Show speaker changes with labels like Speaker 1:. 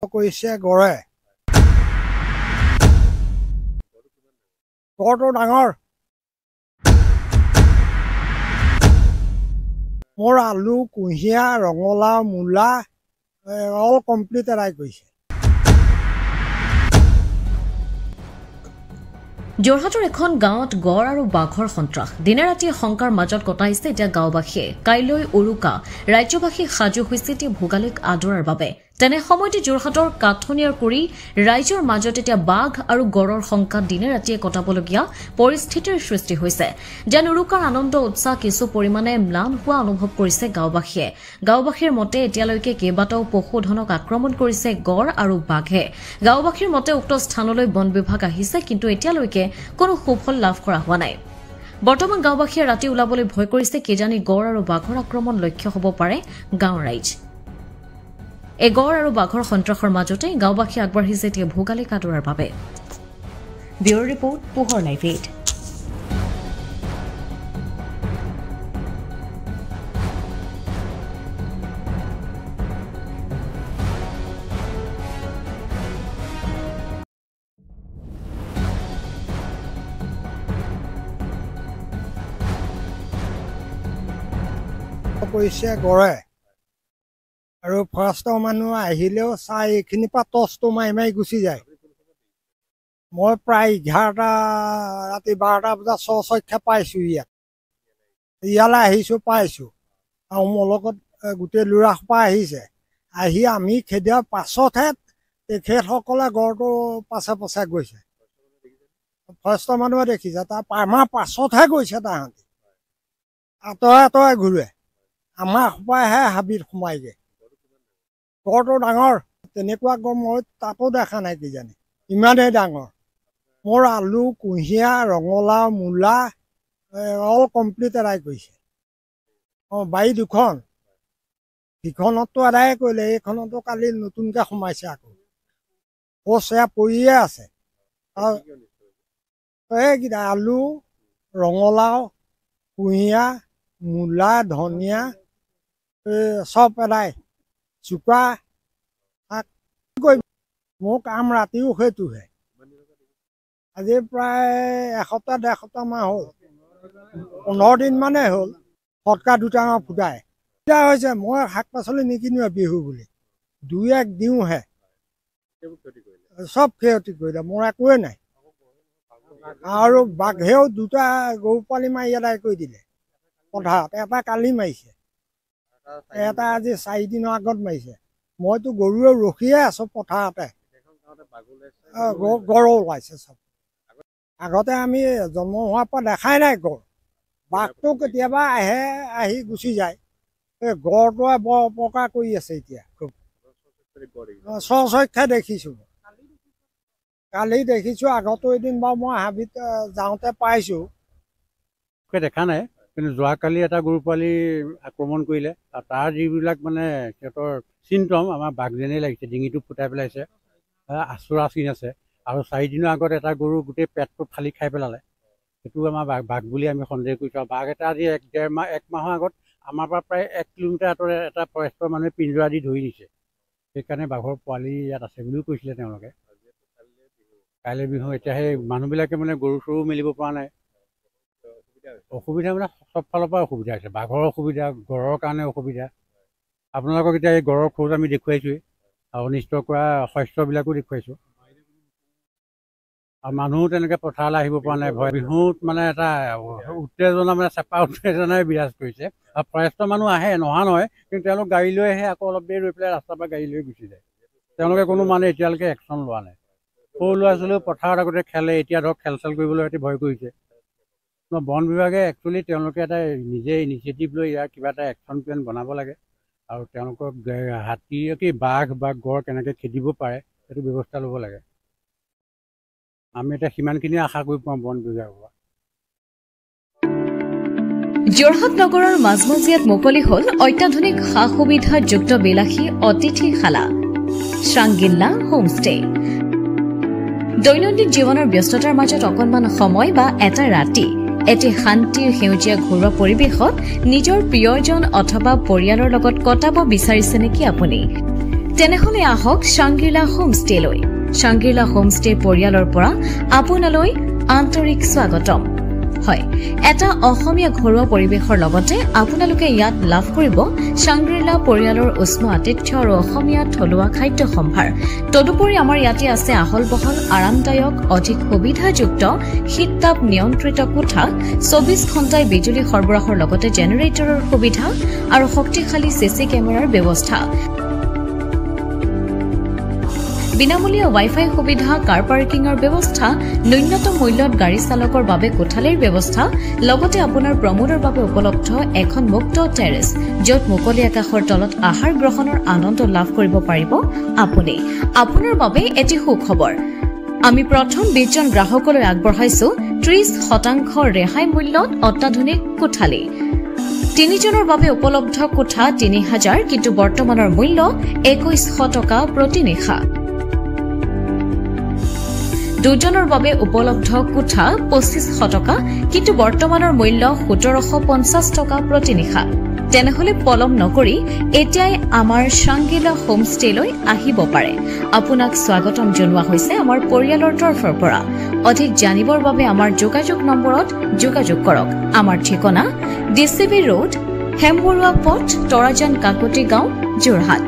Speaker 1: কৰিছে গড়ে গড়টো ডাঙৰ মোৰ আলু কুঁহিয়া ৰঙালাও মূলা অল কমপ্লিট এৰাই কৰিছে
Speaker 2: যোৰহাটৰ এখন গাঁৱত গড় আৰু বাঘৰ সন্ত্ৰাস দিনে ৰাতিয়ে শংকাৰ মাজত কটাইছে এতিয়া গাঁওবাসীয়ে কাইলৈ উৰুকা ৰাজ্যবাসী সাজু হৈছে এতিয়া ভোগালীক আদৰাৰ বাবে তেনে সময়তে যোৰহাটৰ কাঠনিয়াৰ কৰি ৰাইজৰ মাজত এতিয়া বাঘ আৰু গড়ৰ শংকা দিনে ৰাতিয়ে কটাবলগীয়া পৰিস্থিতিৰ সৃষ্টি হৈছে যেন উৰুকাৰ আনন্দ উৎসাহ কিছু পৰিমাণে ম্লান হোৱা অনুভৱ কৰিছে গাঁওবাসীৰ মতে এতিয়ালৈকে কেইবাটাও পশুধনক আক্ৰমণ কৰিছে গড় আৰু বাঘে গাঁওবাসীৰ মতে উক্ত স্থানলৈ বন বিভাগ আহিছে কিন্তু এতিয়ালৈকে কোনো সুফল লাভ কৰা হোৱা নাই বৰ্তমান গাঁওবাসীয়ে ৰাতি ওলাবলৈ ভয় কৰিছে কেজানি গড় আৰু বাঘৰ আক্ৰমণ লক্ষ্য হ'ব পাৰে গাঁৱৰ ৰাইজ এই গড় আৰু বাঘৰ সন্ত্ৰাসৰ মাজতে গাঁওবাসী আগবাঢ়িছে এতিয়া ভোগালীক আদৰাৰ বাবে ব্যুৰ ৰিপৰ্ট পোহৰ লাইভ
Speaker 1: 8 কৰিছে গড়ে আৰু ফৰেষ্টৰ মানুহ আহিলেও চাই এইখিনি পৰা টচটো মাৰি গুচি যায় মই প্ৰায় 11টা ৰাতি 12টা বজাত সংখ্যা পাইছো ইয়ালৈ আহিছো পাইছো আৰু মোৰ লগত গোটেই ল'ৰাসোপা আহিছে আহি আমি খেদিয়াৰ পাছতহে তেখেতসকলে গড়টো পাছে গৈছে ফৰেষ্টৰ মানুহে দেখিছে তাৰ আমাৰ পাছতহে গৈছে তাহাঁতি আঁতৰে ঘূৰে আমাৰ সোপাইহে হাবিত সোমাইগে গড়টো ডাঙৰ তেনেকুৱা গড় মই তাতো দেখা নাই কিজানি ইমানেই ডাঙৰ মোৰ আলু কুঁহিয়া ৰঙালাও মূলা অল কমপ্লিট এৰাই কৰিছে বাৰী দুখন সিখনতো এৰাই কৰিলে এইখনতো কালি নতুনকৈ সোমাইছে আকৌ সেয়া পৰিয়ে আছে এইকেইটা আলু ৰঙালাও কুঁহিয়া মূলা ধনিয়া চব এৰাই চুকা শাক মোৰ কাম ৰাতিও সেইটোহে আজি প্ৰায় এসপ্তাহ 1.5 সপ্তাহ মান হ'ল 15 দিন মানে হ'ল ফটকা দুটা ফুটাই এতিয়া হৈছে মই শাক পাচলি নিকিনো বিহু বুলি 2-1 দিওঁহে চব ক্ষতি কৰিলে মোৰ একোৱে নাই আৰু বাঘেও 2টা গৰু পোৱালি মাৰি এদাই কৰি দিলে পথাৰত এটা কালি মাৰিছে এটা আজি 4 দিনৰ আগত মাৰিছে মইতো গৰুৱে ৰখিয়ে আছো পথাৰতে গড় ওলাইছে চব আগতে আমি জন্ম হোৱাৰ পৰা দেখাই নাই গড় বাঘটো কেতিয়াবা আহি গুচি যায় এই গড়টোৱে বৰ অপকাৰ কৰি আছে এতিয়া খুব স্বচক্ষে দেখিছো কালি দেখিছো আগতো এদিন বাৰু মই হাবিত যাওঁতে পাইছো
Speaker 3: দেখা নাই কিন্তু যোৱাকালি এটা গৰু পোৱালি আক্ৰমণ কৰিলে তাৰ যিবিলাক মানে সিহঁতৰ চিমটম আমাৰ বাঘজনেই লাগিছে ডিঙিটো ফুটাই পেলাইছে আঁচোৰা চিন আছে আৰু 4 দিনৰ আগত এটা গৰু গোটেই পেটটো ফালি খাই পেলালে সেইটো আমাৰ বাঘ বুলি আমি সন্দেহ কৰিছোঁ বাঘ এটা আজি 1 মাহৰ আগত আমাৰ পৰা প্ৰায় 1 কিলোমিটাৰ আঁতৰে এটা ফৰেষ্টৰ মানুহে পিঞ্জৰা দি ধৰি নিছে সেইকাৰণে বাঘৰ পোৱালি ইয়াত আছে বুলিও কৈছিলে তেওঁলোকে কাইলৈ বিহু এতিয়া সেই মানুহবিলাকে মানে গৰু চৰু মেলিব পৰা নাই অসুবিধা মানে সব ফালৰ পৰা অসুবিধা আছে বাঘৰ অসুবিধা গড়ৰ কাৰণে অসুবিধা আপোনালোকক এতিয়া এই গড়ৰ খোজ আমি দেখুৱাইছোৱেই আৰু অনিষ্ট কৰা শস্যবিলাকো দেখুৱাইছোঁ আৰু মানুহো তেনেকৈ পথাৰলৈ আহিব পৰা নাই ভয় বিহুত মানে এটা উত্তেজনা মানে চেপা উত্তেজনাই বিৰাজ কৰিছে আৰু ফৰেষ্টৰ মানুহ আহে নহা নহয় কিন্তু তেওঁলোক গাড়ী লৈ আহে আকৌ অলপ দেৰি ৰৈ পেলাই ৰাস্তাৰ পৰা গাড়ী লৈ গুচি যায় তেওঁলোকে কোনো মানে এতিয়ালৈকে একশ্যন লোৱা নাই সৰু ল'ৰা ছোৱালীও পথাৰত আগতে খেলে এতিয়া ধৰক খেল চেল কৰিবলৈ সিহঁতি ভয় কৰিছে বন বিভাগে একচুৱেলি তেওঁলোকে এটা নিজে ইনিচিয়েটিভ লৈ ইয়াৰ কিবা এটা একশ্যন প্লেন বনাব লাগে আৰু তেওঁলোকক হাতী কি বাঘ বা গড় কেনেকৈ খেদিব পাৰে সেইটো ব্যৱস্থা ল'ব লাগে আমি এতিয়া সিমানখিনি আশা কৰি পাওঁ বন বিভাগৰ পৰা
Speaker 2: যোৰহাট নগৰৰ মাজমজিয়াত মুকলি হ'ল অত্যাধুনিক সা সুবিধাযুক্ত বিলাসী অতিথিশালা শ্ৰাংগিল্লা হোমষ্টে দৈনন্দিন জীৱনৰ ব্যস্ততাৰ মাজত অকণমান সময় বা এটা ৰাতি এটি শান্তিৰ সেউজীয়া ঘৰুৱা পৰিৱেশত নিজৰ প্ৰিয়জন অথবা পৰিয়ালৰ লগত কটাব বিচাৰিছে নেকি আপুনি তেনেহলে আহক শাংগ্ৰিলা হোমষ্টেলৈ। শাংগ্ৰিলা হোমষ্টে পৰিয়ালৰ পৰা আপোনালৈ আন্তৰিক স্বাগতম। হয়, এটা অসমীয়া ঘৰুৱা পৰিৱেশৰ লগতে আপোনালোকে ইয়াত লাভ কৰিব শাংগ্ৰিলা পৰিয়ালৰ উষ্ম আতিথ্য আৰু অসমীয়া থলুৱা খাদ্য সম্ভাৰ। তদুপৰি আমাৰ ইয়াতে আছে আহল বহল আৰামদায়ক অধিক সুবিধাযুক্ত শীততাপ নিয়ন্ত্ৰিত কোঠা, 24 ঘণ্টাই বিজুলী সৰবৰাহৰ লগতে জেনেৰেটৰৰ সুবিধা আৰু শক্তিশালী চিচি কেমেৰাৰ ব্যৱস্থা। বিনামূলীয়া ৱাইফাই সুবিধা, কাৰ পাৰ্কিঙৰ ব্যৱস্থা, ন্যূনতম মূল্যত গাড়ী চালকৰ বাবে কোঠালিৰ ব্যৱস্থা, লগতে আপোনাৰ প্ৰমোদৰ বাবে উপলব্ধ এখন মুক্ত টেৰেছ, য'ত মুকলি আকাশৰ তলত আহাৰ গ্ৰহণৰ আনন্দ লাভ কৰিব পাৰিব আপুনি। আপোনাৰ বাবে এটি সুখবৰ, আমি প্ৰথম 20 জন গ্ৰাহকলৈ আগবঢ়াইছো 30% ৰেহাই মূল্যত অত্যাধুনিক কোঠালি। 3 জনৰ বাবে উপলব্ধ কোঠা 3000, কিন্তু বৰ্তমানৰ মূল্য 2100 টকা প্ৰতি নিশা। 2 জনৰ বাবে উপলব্ধ কোঠা 2500 টকা, কিন্তু বৰ্তমানৰ মূল্য 1750 টকা প্ৰতি নিশা। তেনেহলে পলম নকৰি এতিয়াই আমাৰ শাংগ্ৰিলা হোমষ্টেলৈ আহিব পাৰে। আপোনাক স্বাগতম জনোৱা হৈছে আমাৰ পৰিয়ালৰ তৰফৰ পৰা। অধিক জানিবৰ বাবে আমাৰ যোগাযোগ নম্বৰত যোগাযোগ কৰক। আমাৰ ঠিকনা DCB ৰোড, হেমবৰুৱা পথ, তৰাজান কাকতি গাঁও, যোৰহাট।